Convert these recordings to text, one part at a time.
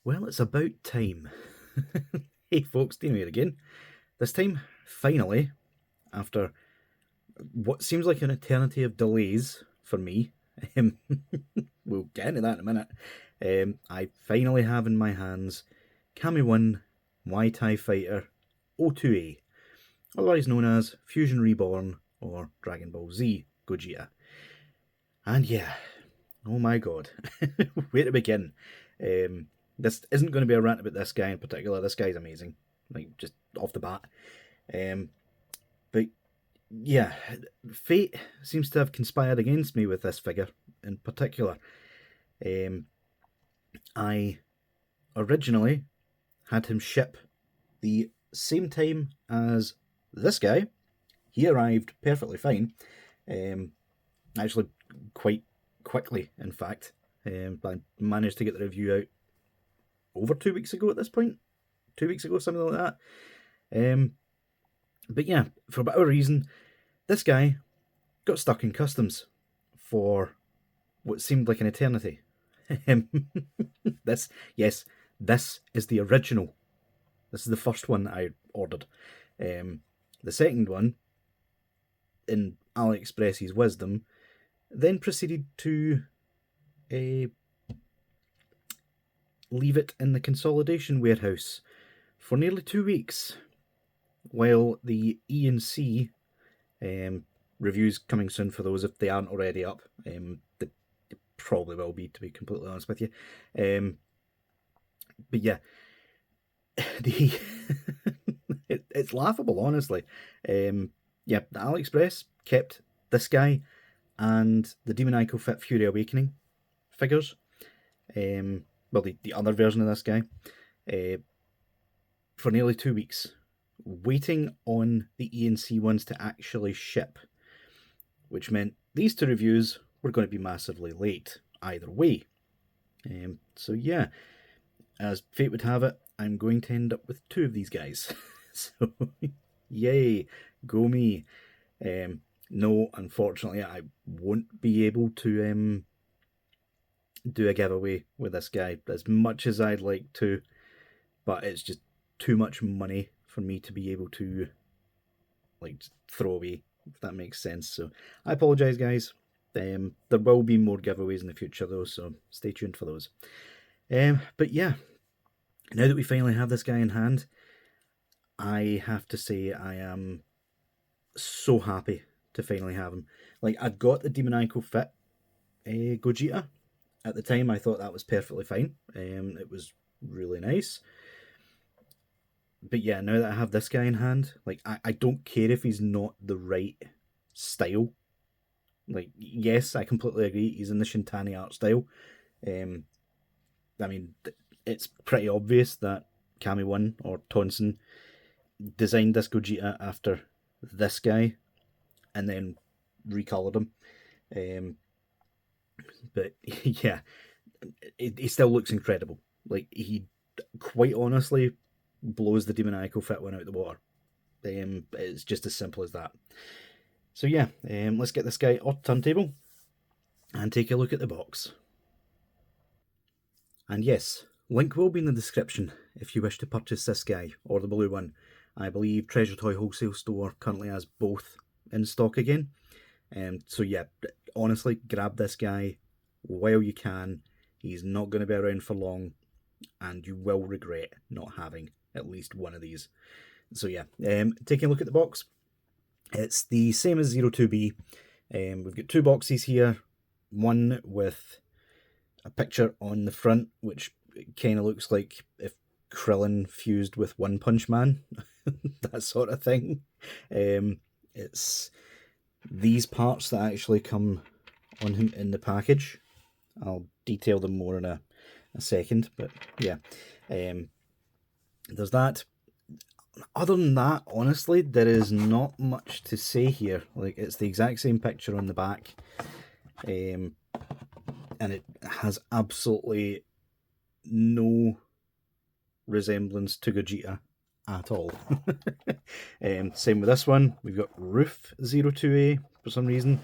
Well, it's about time. Hey folks, Deano here again. This time, finally, after what seems like an eternity of delays for me, um, we'll get into that in a minute, I finally have in my hands Kamione Y-TIE Fighter O2A, otherwise known as Fusion Reborn or Dragon Ball Z Gogeta. And yeah, oh my god, where to begin? This isn't going to be a rant about this guy in particular. This guy's amazing, like just off the bat. But yeah, fate seems to have conspired against me with this figure in particular. I originally had him ship the same time as this guy. He arrived perfectly fine. Actually, quite quickly, in fact. I managed to get the review out over 2 weeks ago at this point. 2 weeks ago, something like that. But yeah, for whatever reason, this guy got stuck in customs for what seemed like an eternity. This is the original. This is the first one I ordered. The second one, in AliExpress's wisdom, then proceeded to leave it in the consolidation warehouse for nearly 2 weeks, while the E&C reviews coming soon for those if they aren't already up. They probably will be, to be completely honest with you. But yeah, it's laughable, honestly. The AliExpress kept this guy and the Demoniacal Fit Fury Awakening figures. Well, the other version of this guy, for nearly 2 weeks, waiting on the E&C ones to actually ship, which meant these two reviews were going to be massively late either way. So yeah, as fate would have it, I'm going to end up with two of these guys. So yay, go me. No, unfortunately, I won't be able to do a giveaway with this guy as much as I'd like to, but it's just too much money for me to be able to like throw away, if that makes sense. So I apologize, guys. There will be more giveaways in the future though, so stay tuned for those. But yeah, now that we finally have this guy in hand, I have to say I am so happy to finally have him. Like, I'd got the Demoniacal Fit Gogeta. At the time, I thought that was perfectly fine. It was really nice. But yeah, now that I have this guy in hand, like, I don't care if he's not the right style. Like, yes, I completely agree, he's in the Shintani art style. I mean, it's pretty obvious that Kami1 or Tonsen designed this Gogeta after this guy and then recolored him. But yeah, he still looks incredible. Like, he quite honestly blows the Demoniacal Fit one out the water. It's just as simple as that. So yeah, let's get this guy off the turntable and take a look at the box. And yes, link will be in the description if you wish to purchase this guy or the blue one. I believe Treasure Toy Wholesale Store currently has both in stock again. So yeah, honestly, grab this guy while you can. He's not going to be around for long, and you will regret not having at least one of these. So yeah, taking a look at the box, it's the same as 02B. We've got two boxes here, one with a picture on the front, which kind of looks like if Krillin fused with One Punch Man, that sort of thing. It's these parts that actually come on him in the package. I'll detail them more in a second, but yeah, there's that. Other than that, honestly, there is not much to say here. Like, it's the exact same picture on the back, and it has absolutely no resemblance to Gogeta at all. Same with this one. We've got Roof 02A for some reason.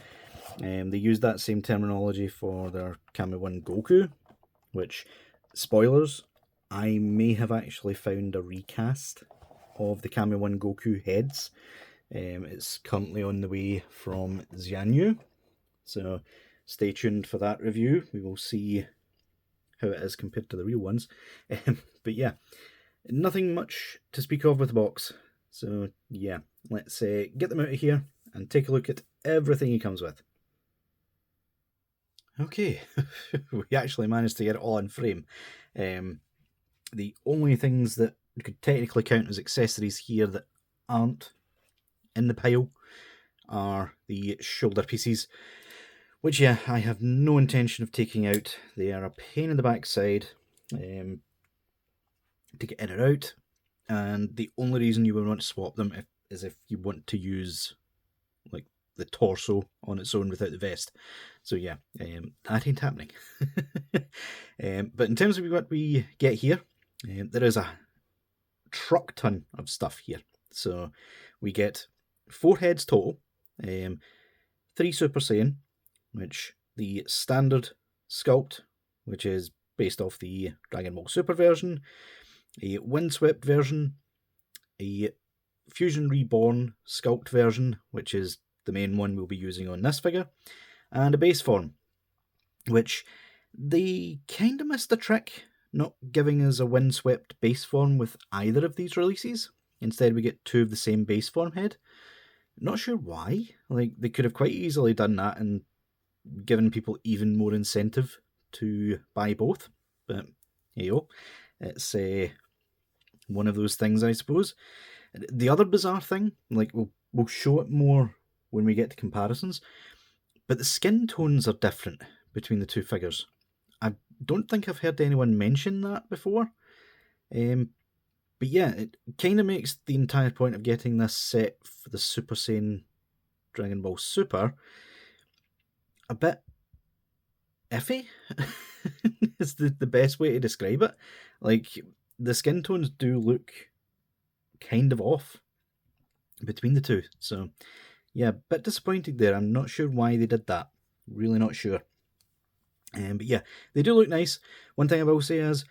They used that same terminology for their Kami1 Goku, which, spoilers, I may have actually found a recast of the Kamione Goku heads. It's currently on the way from Xianyu, so stay tuned for that review. We will see how it is compared to the real ones. But yeah, nothing much to speak of with the box. So yeah, let's get them out of here and take a look at everything he comes with. Okay, we actually managed to get it all in frame. The only things that you could technically count as accessories here that aren't in the pile are the shoulder pieces, which, yeah, I have no intention of taking out. They are a pain in the backside to get in or out, and the only reason you would want to swap them is if you want to use like the torso on its own without the vest. So yeah, that ain't happening. But in terms of what we get here, there is a truck ton of stuff here. So we get 4 heads total, 3 Super Saiyan, which the standard sculpt, which is based off the Dragon Ball Super version, a Windswept version, a Fusion Reborn sculpt version, which is the main one we'll be using on this figure, and a base form, which they kind of missed the trick, not giving us a Windswept base form with either of these releases. Instead, we get 2 of the same base form head. Not sure why. Like, they could have quite easily done that and given people even more incentive to buy both. But, hey yo, it's one of those things, I suppose. The other bizarre thing, like, we'll show it more when we get to comparisons, but the skin tones are different between the 2 figures. I don't think I've heard anyone mention that before. But yeah, it kind of makes the entire point of getting this set for the Super Saiyan Dragon Ball Super a bit iffy. Is the best way to describe it. Like, the skin tones do look kind of off between the 2. So yeah, a bit disappointed there. I'm not sure why they did that. Really not sure. But yeah, they do look nice. One thing I will say is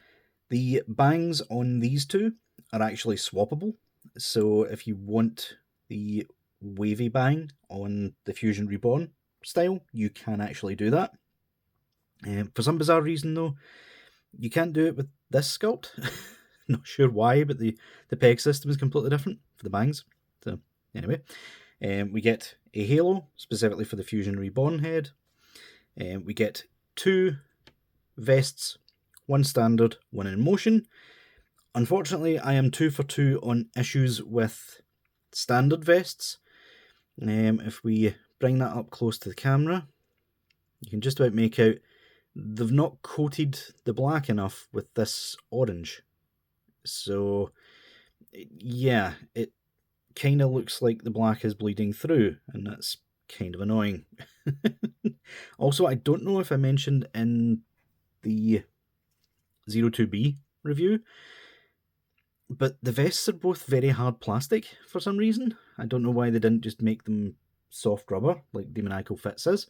the bangs on these 2 are actually swappable. So if you want the wavy bang on the Fusion Reborn style, you can actually do that. For some bizarre reason though, you can't do it with this sculpt. Not sure why, but the peg system is completely different for the bangs. So anyway, we get a halo specifically for the Fusion Reborn head. We get 2 vests, 1 standard, 1 in motion. Unfortunately, I am 2 for 2 on issues with standard vests. If we bring that up close to the camera, you can just about make out they've not coated the black enough with this orange. So yeah, it kind of looks like the black is bleeding through, and that's kind of annoying. Also, I don't know if I mentioned in the 02B review, but the vests are both very hard plastic for some reason. I don't know why they didn't just make them soft rubber like Demoniacal Fits is.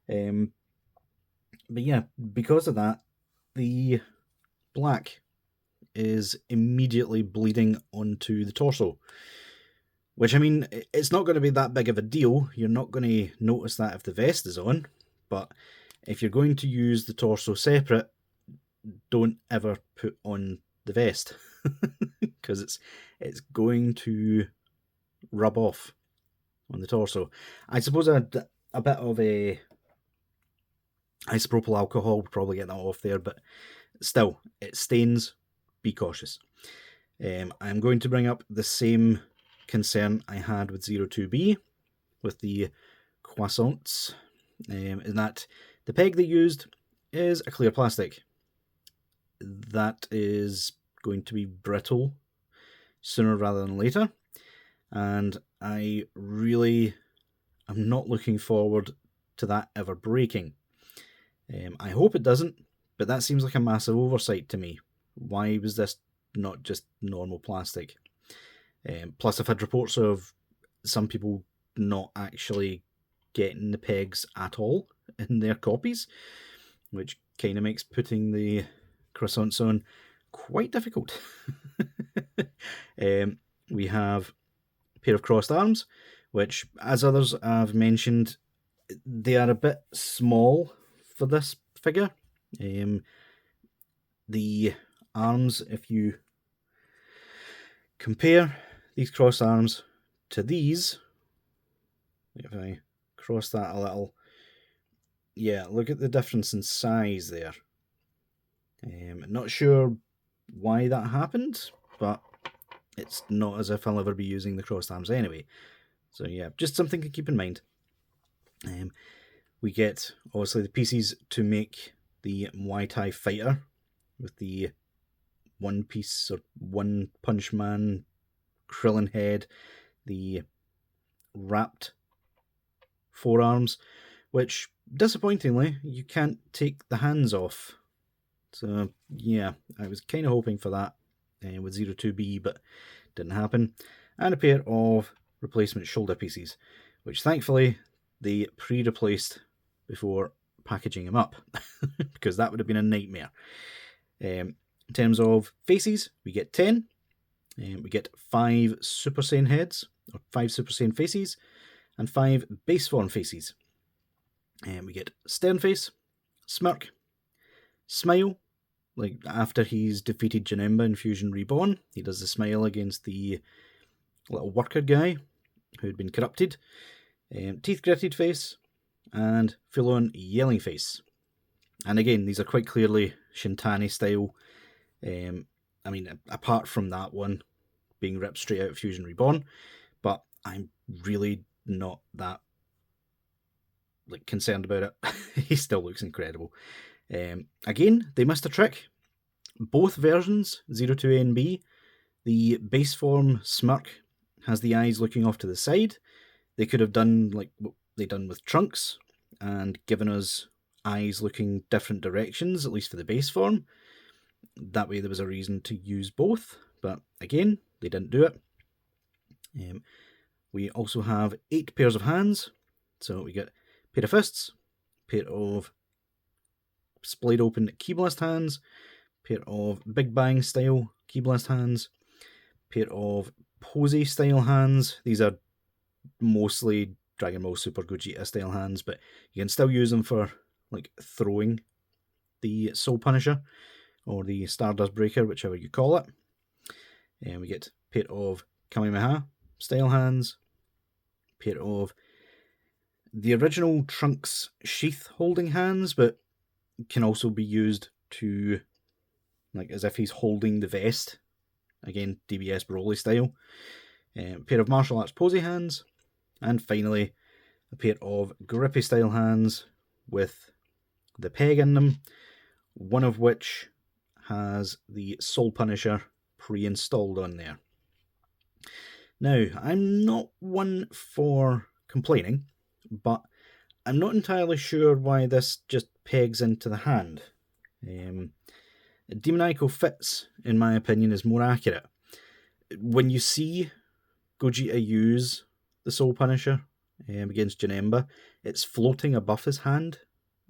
But yeah, because of that, the black is immediately bleeding onto the torso. Which, I mean, it's not going to be that big of a deal. You're not going to notice that if the vest is on. But if you're going to use the torso separate, don't ever put on the vest. Because it's going to rub off on the torso. I suppose a bit of a isopropyl alcohol would probably get that off there, but still, it stains. Be cautious. I'm going to bring up the same concern I had with 02B with the croissants, in that the peg they used is a clear plastic. That is going to be brittle sooner rather than later, and I really am not looking forward to that ever breaking. I hope it doesn't, but that seems like a massive oversight to me. Why was this not just normal plastic? Plus, I've had reports of some people not actually getting the pegs at all in their copies, which kind of makes putting the croissants on quite difficult. We have a pair of crossed arms, which, as others have mentioned, they are a bit small for this figure. The arms, if you compare these crossed arms to these, if I cross that a little, yeah, look at the difference in size there. Not sure why that happened, but it's not as if I'll ever be using the crossed arms anyway. So yeah, just something to keep in mind. We get, obviously, the pieces to make the Muay Thai fighter with the one piece or one punch man Krillin head, the wrapped forearms, which, disappointingly, you can't take the hands off. So yeah, I was kind of hoping for that with 02B, but didn't happen. And a pair of replacement shoulder pieces, which thankfully they pre-replaced before packaging them up, because that would have been a nightmare. In terms of faces, we get 10. We get 5 Super Saiyan heads, or 5 Super Saiyan faces, and 5 base form faces. We get Stern Face, Smirk, Smile, like after he's defeated Janemba in Fusion Reborn, he does the smile against the little worker guy who had been corrupted, Teeth Gritted Face, and full-on Yelling Face. And again, these are quite clearly Shintani style. I mean, apart from that one being ripped straight out of Fusion Reborn, but I'm really not that concerned about it. He still looks incredible. Again, they missed a trick. Both versions, 02A and B, the base form Smirk has the eyes looking off to the side. They could have done like what they done with Trunks and given us eyes looking different directions, at least for the base form. That way there was a reason to use both, but again, they didn't do it. We also have 8 pairs of hands, so we get a pair of fists, pair of splayed open Ki Blast hands, pair of Big Bang style Ki Blast hands, pair of Posey style hands. These are mostly Dragon Ball Super Gogeta style hands, but you can still use them for like throwing the Soul Punisher or the Stardust Breaker, whichever you call it. And we get a pair of Kamehameha style hands, pair of the original Trunks sheath holding hands, but can also be used to, like, as if he's holding the vest. Again, DBS Broly style. A pair of martial arts posy hands, and finally a pair of grippy style hands with the peg in them, one of which has the Soul Punisher pre-installed on there. Now, I'm not one for complaining, but I'm not entirely sure why this just pegs into the hand. Demoniacal Fits, in my opinion, is more accurate. When you see Gogeta use the Soul Punisher against Janemba, it's floating above his hand,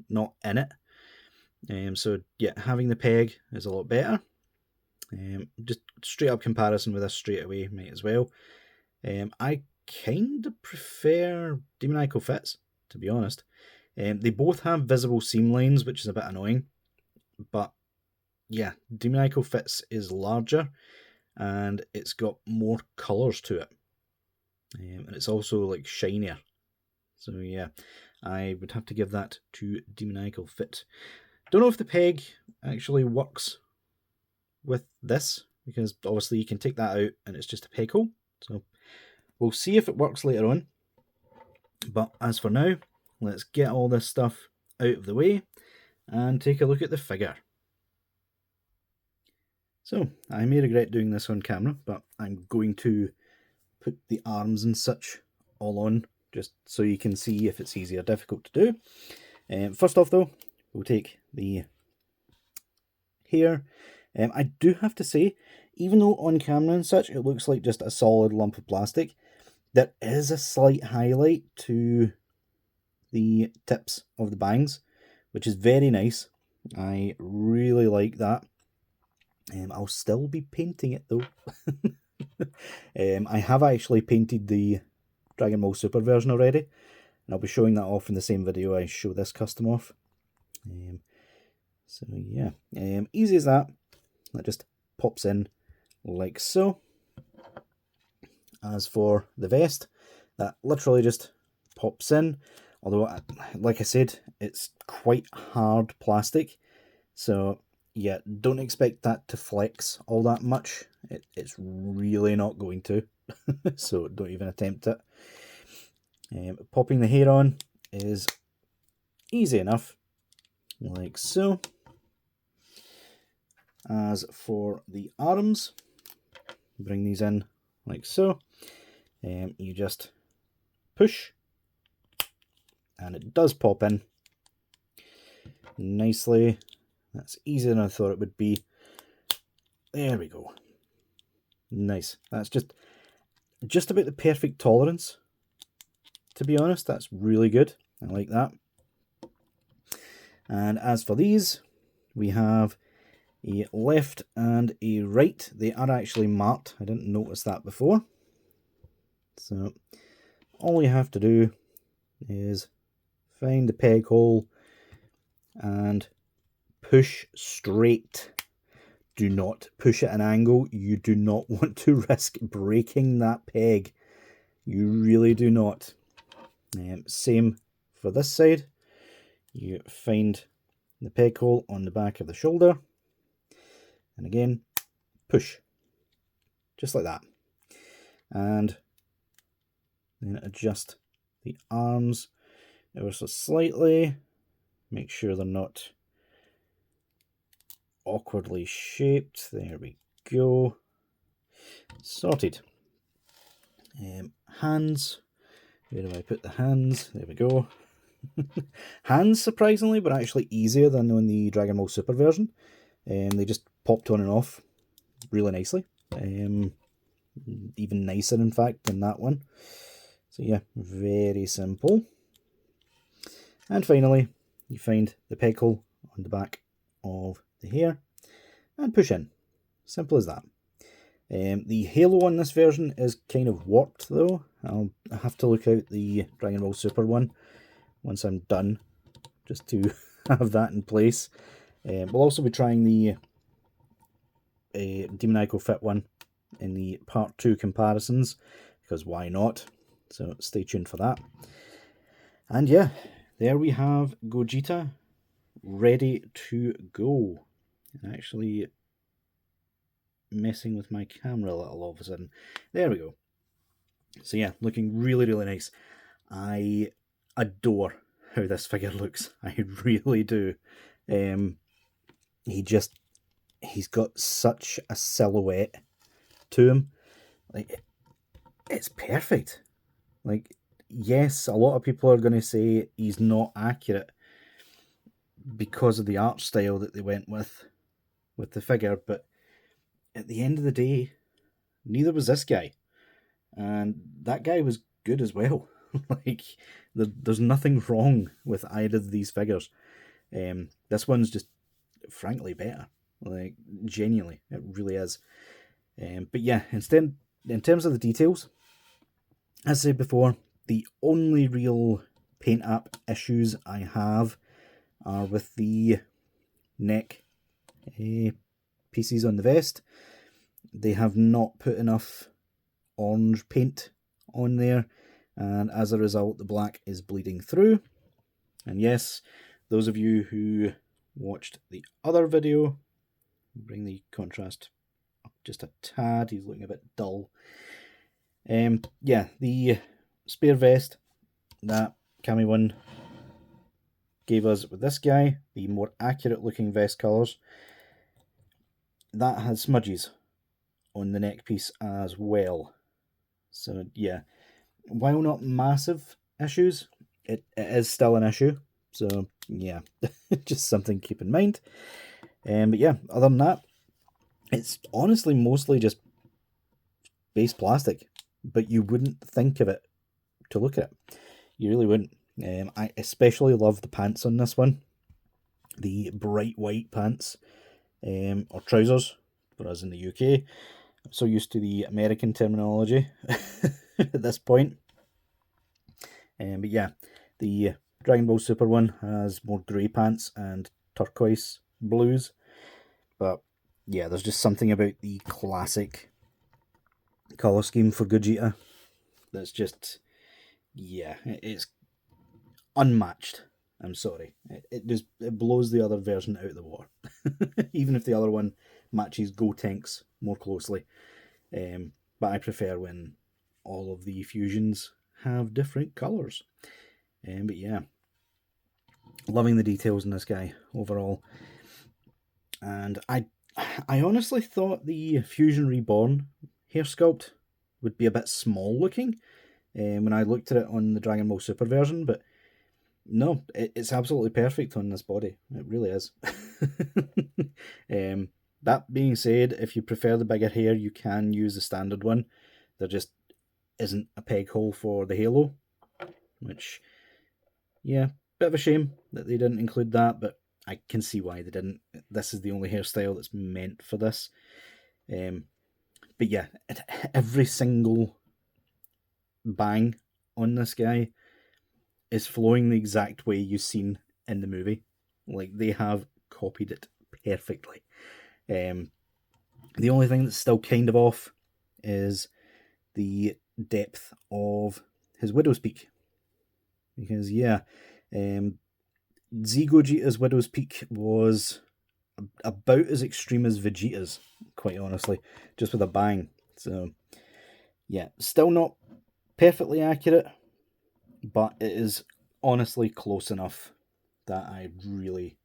not in it. So yeah, having the peg is a lot better. Just straight up comparison with this straight away, might as well. I kind of prefer Demoniacal Fits, to be honest. They both have visible seam lines, which is a bit annoying, but yeah, Demoniacal Fits is larger and it's got more colours to it, and it's also like shinier. So yeah, I would have to give that to Demoniacal Fit. Don't know if the peg actually works with this, because obviously you can take that out and it's just a peg hole. So we'll see if it works later on. But as for now, let's get all this stuff out of the way and take a look at the figure. So, I may regret doing this on camera, but I'm going to put the arms and such all on, just so you can see if it's easy or difficult to do. First off though, we'll take the hair. I do have to say, even though on camera and such it looks like just a solid lump of plastic, there is a slight highlight to the tips of the bangs, which is very nice. I really like that. I'll still be painting it though. I have actually painted the Dragon Ball Super version already, and I'll be showing that off in the same video I show this custom off. So yeah, easy as that. That just pops in like so. As for the vest, that literally just pops in, although like I said, it's quite hard plastic, so yeah, don't expect that to flex all that much. It's really not going to, so don't even attempt it. Popping the hair on is easy enough, like so. As for the arms, bring these in like so. You just push, and it does pop in nicely. That's easier than I thought it would be. There we go. Nice. That's just about the perfect tolerance, to be honest. That's really good. I like that. And as for these, we have a left and a right. They are actually marked. I didn't notice that before. So all you have to do is find the peg hole and push straight. Do not push at an angle. You do not want to risk breaking that peg. You really do not. Same for this side. You find the peg hole on the back of the shoulder, and again, push. Just like that. And then adjust the arms ever so slightly. Make sure they're not awkwardly shaped. There we go. Sorted. Hands. Where do I put the hands? There we go. Hands, surprisingly, were actually easier than on the Dragon Ball Super version. They just popped on and off really nicely. Even nicer, in fact, than that one. So yeah, very simple. And finally, you find the peg hole on the back of the hair and push in. Simple as that. The halo on this version is kind of warped though. I'll have to look out the Dragon Ball Super one once I'm done, just to have that in place. We'll also be trying the Demoniacal Fit one in the part 2 comparisons, because why not? So stay tuned for that. And yeah, there we have Gogeta ready to go. Actually messing with my camera a little all of a sudden. There we go. So yeah, looking really, really nice. I adore how this figure looks. I really do. He's got such a silhouette to him. Like, it's perfect. Like, yes, a lot of people are going to say he's not accurate because of the art style that they went with the figure, but at the end of the day, neither was this guy. And that guy was good as well. Like, there's nothing wrong with either of these figures. This one's just, frankly, better. Like, genuinely, it really is. But yeah, instead, in terms of the details, as I said before, the only real paint app issues I have are with the neck pieces on the vest. They have not put enough orange paint on there, and as a result the black is bleeding through. And yes, those of you who watched the other video, bring the contrast up just a tad, he's looking a bit dull. Yeah, the spare vest that Kamione gave us with this guy, the more accurate looking vest colours, that has smudges on the neck piece as well. So yeah, while not massive issues, it is still an issue. So yeah, just something to keep in mind. But yeah, other than that, it's honestly mostly just base plastic, but you wouldn't think of it to look at. You really wouldn't. I especially love the pants on this one. The bright white pants, or trousers, for us in the UK. I'm so used to the American terminology at this point. But yeah, the Dragon Ball Super one has more grey pants and turquoise blues. But yeah, there's just something about the classic colour scheme for Gogeta that's just, yeah, it's unmatched. I'm sorry. It blows the other version out of the water. Even if the other one matches Gotenk's more closely. But I prefer when all of the fusions have different colours. But yeah, loving the details in this guy overall. And I honestly thought the Fusion Reborn hair sculpt would be a bit small looking when I looked at it on the Dragon Ball Super version, but no, it's absolutely perfect on this body. It really is. That being said, if you prefer the bigger hair, you can use the standard one. There just isn't a peg hole for the halo, which, yeah, bit of a shame that they didn't include that, but I can see why they didn't. This is the only hairstyle that's meant for this. But yeah, every single bang on this guy is flowing the exact way you've seen in the movie. Like, they have copied it perfectly. The only thing that's still kind of off is the depth of his Widow's Peak. Because, yeah, Z Gogeta's Widow's Peak was about as extreme as Vegeta's, quite honestly, just with a bang. So, yeah, still not perfectly accurate, but it is honestly close enough that I really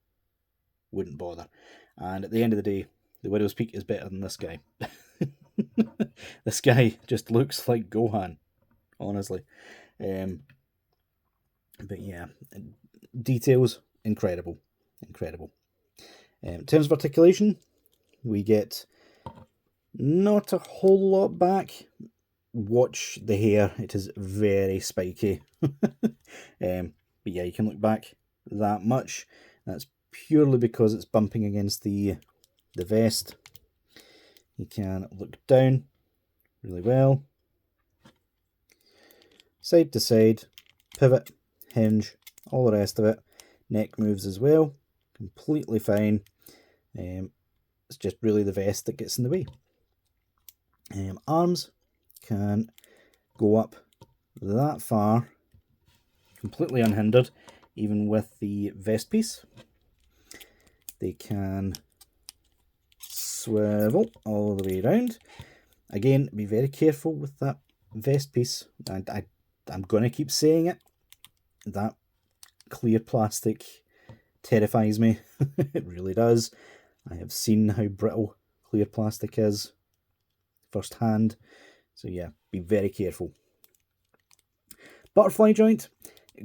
wouldn't bother. And at the end of the day, the Widow's Peak is better than this guy. This guy just looks like Gohan, honestly. But yeah, details, incredible. Incredible. In terms of articulation, we get not a whole lot back. Watch the hair, it is very spiky. But yeah, you can look back that much. That's purely because it's bumping against the vest. You can look down really well. Side to side, pivot, hinge, all the rest of it. Neck moves as well, completely fine. It's just really the vest that gets in the way. Arms can go up that far, completely unhindered, even with the vest piece. They can swivel all the way around. Again, be very careful with that vest piece. And I'm going to keep saying it. That clear plastic terrifies me. It really does. I have seen how brittle clear plastic is firsthand. So yeah, be very careful. Butterfly joint,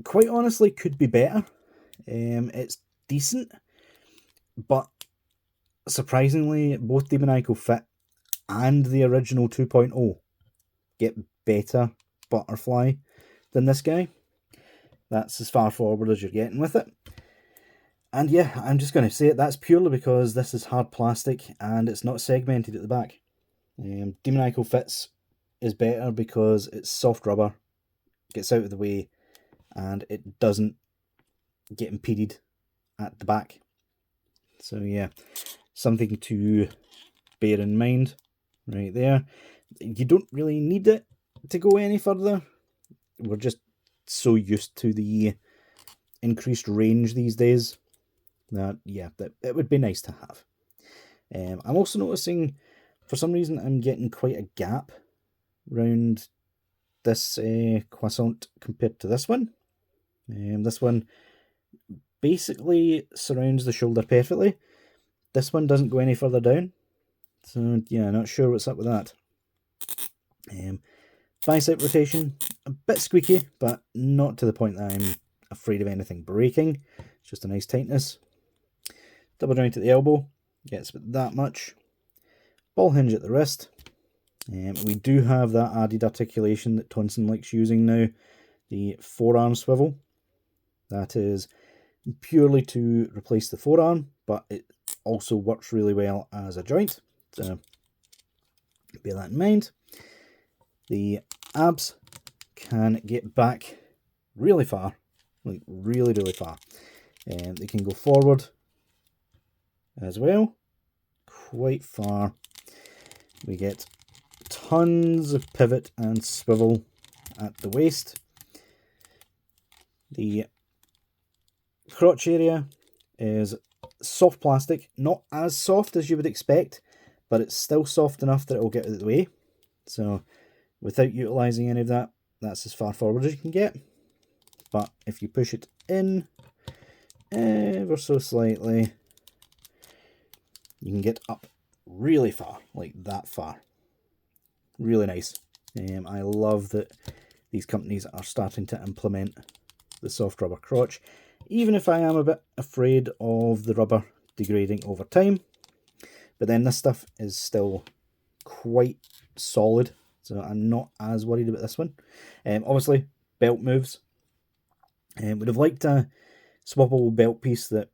quite honestly, could be better. It's decent, but surprisingly, both Demoniacal Fit and the original 2.0 get better butterfly than this guy. That's as far forward as you're getting with it. And yeah, I'm just going to say it, that's purely because this is hard plastic and it's not segmented at the back. Demoniacal Fits is better because it's soft rubber, gets out of the way, and it doesn't get impeded at the back. So yeah, something to bear in mind right there. You don't really need it to go any further. We're just so used to the increased range these days that, yeah, that it would be nice to have. I'm also noticing, for some reason, I'm getting quite a gap around this croissant compared to this one. This one basically surrounds the shoulder perfectly. This one doesn't go any further down. So yeah, not sure what's up with that. Bicep rotation, a bit squeaky, but not to the point that I'm afraid of anything breaking. It's just a nice tightness. Double joint at the elbow, gets that much. Ball hinge at the wrist. We do have that added articulation that Tonsen likes using now, the forearm swivel. That is purely to replace the forearm, but it also works really well as a joint. So bear that in mind. The abs can get back really far, like really, really far. They can go forward as well, quite far. We get tons of pivot and swivel at the waist. The crotch area is soft plastic, not as soft as you would expect, but it's still soft enough that it will get out of the way. So without utilising any of that, that's as far forward as you can get. But if you push it in ever so slightly, you can get up really far, like that far. Really nice. I love that these companies are starting to implement the soft rubber crotch, even if I am a bit afraid of the rubber degrading over time. But then this stuff is still quite solid, so I'm not as worried about this one. Obviously, belt moves. Would have liked a swappable belt piece that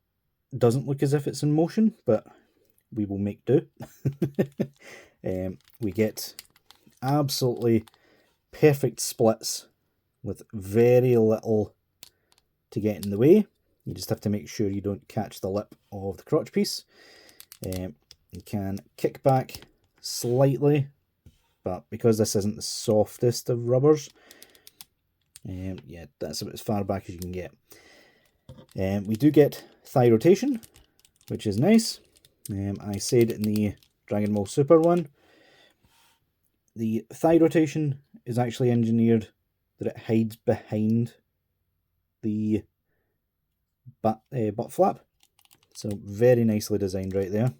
doesn't look as if it's in motion, but we will make do. We get absolutely perfect splits with very little to get in the way. You just have to make sure you don't catch the lip of the crotch piece. You can kick back slightly, but because this isn't the softest of rubbers, yeah, that's about as far back as you can get. We do get thigh rotation, which is nice. I said in the Dragon Ball Super one, the thigh rotation is actually engineered that it hides behind the butt flap. So very nicely designed right there.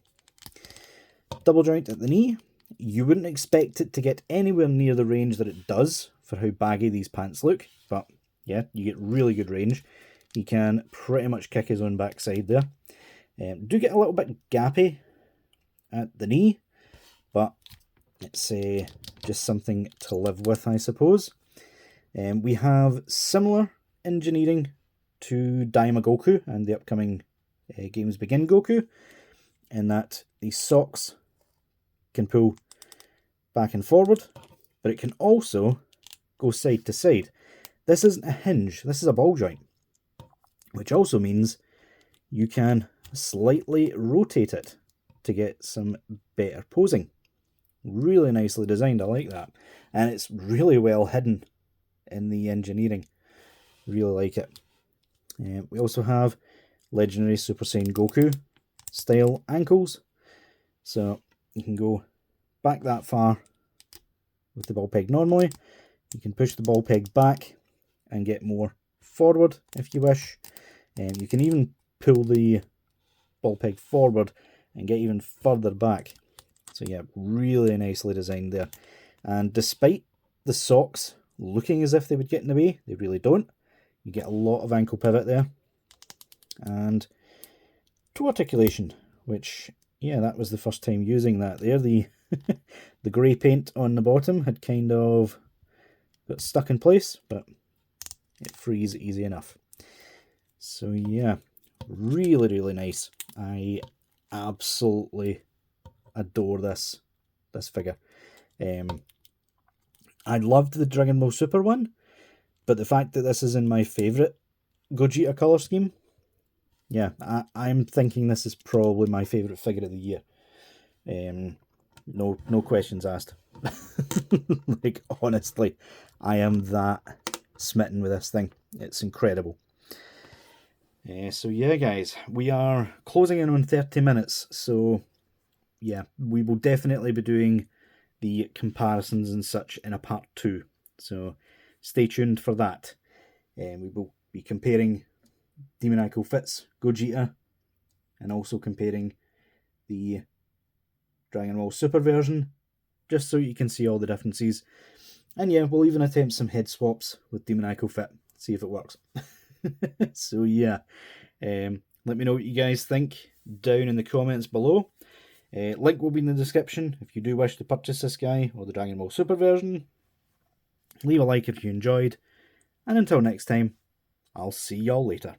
Double joint at the knee. You wouldn't expect it to get anywhere near the range that it does for how baggy these pants look, but yeah, you get really good range. He can pretty much kick his own backside there. Do get a little bit gappy at the knee, but it's just something to live with, I suppose. We have similar engineering to Daima Goku and the upcoming Games Begin Goku, in that these socks can pull back and forward, but it can also go side to side. This isn't a hinge, this is a ball joint, which also means you can slightly rotate it to get some better posing. Really nicely designed, I like that. And it's really well hidden in the engineering. Really like it. We also have legendary Super Saiyan Goku style ankles. So you can go back that far with the ball peg normally. You can push the ball peg back and get more forward if you wish. You can even pull the ball peg forward and get even further back. So yeah, really nicely designed there. And despite the socks looking as if they would get in the way, they really don't. You get a lot of ankle pivot there. And toe articulation, which, yeah, that was the first time using that there. The the grey paint on the bottom had kind of got stuck in place, but it frees easy enough. So yeah, really, really nice. I absolutely adore this figure. I loved the Dragon Ball Super one, but the fact that this is in my favourite Gogeta colour scheme, yeah, I'm thinking this is probably my favourite figure of the year. No questions asked. Like, honestly, I am that smitten with this thing. It's incredible. So yeah, guys, we are closing in on 30 minutes, so yeah, we will definitely be doing the comparisons and such in a part 2, so stay tuned for that. We will be comparing Demoniacal Fits Gogeta, and also comparing the Dragon Ball Super version, just so you can see all the differences. And yeah, we'll even attempt some head swaps with Demoniacal Fit, see if it works. So yeah, let me know what you guys think down in the comments below. Link will be in the description if you do wish to purchase this guy or the Dragon Ball Super version. Leave a like if you enjoyed, and until next time, I'll see y'all later.